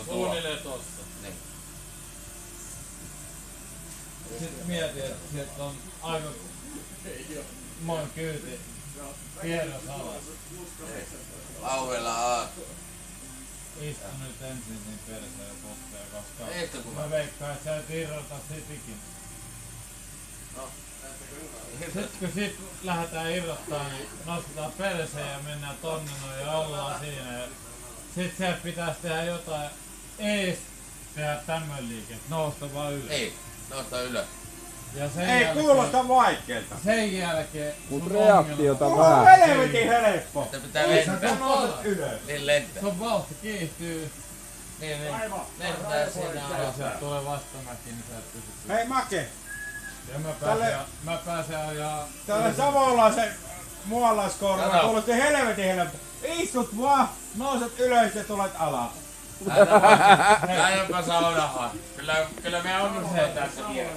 Suunnilleen tossa. Niin. Sitten mietin, että sieltä on aika moin kyyti kierros alas. Lauveella aas. Istu nyt ensin niin perseen potteen, koska Eikö kun mä veikkaan, että sä et irrota sit ikinä. Sitten kun sit lähdetään irrottaa, niin nostetaan perseen ja mennään tonne noin ja ollaan siinä. Ja sit sieltä pitäis tehdä jotain ees tehdä tämmönen liike, nousta vaan ylös. Ei, nousta ylös. Ja sen Ei jälkeen, kuulosta vaikeelta. sen jälkeen Mut sun reaktiota ongelma- On vähän. helvetin helppo. Että pitää Sä lentää. nouset ylös. Niin lentää. Sun vauhti kiihtyy. Niin. Lentää siinä alas ja tulee vastamäki, niin sä et pysy. Hei Make, Ja Tälle- mä pääsen ajaa. tällä savolaisen mualaiskorvalla Sano. kuulosti helvetin helppo. Istut vaan, nouset ylös ja tulet alas. Tää jopa saunahan. Kyllä me onnistutaan tässä vielä.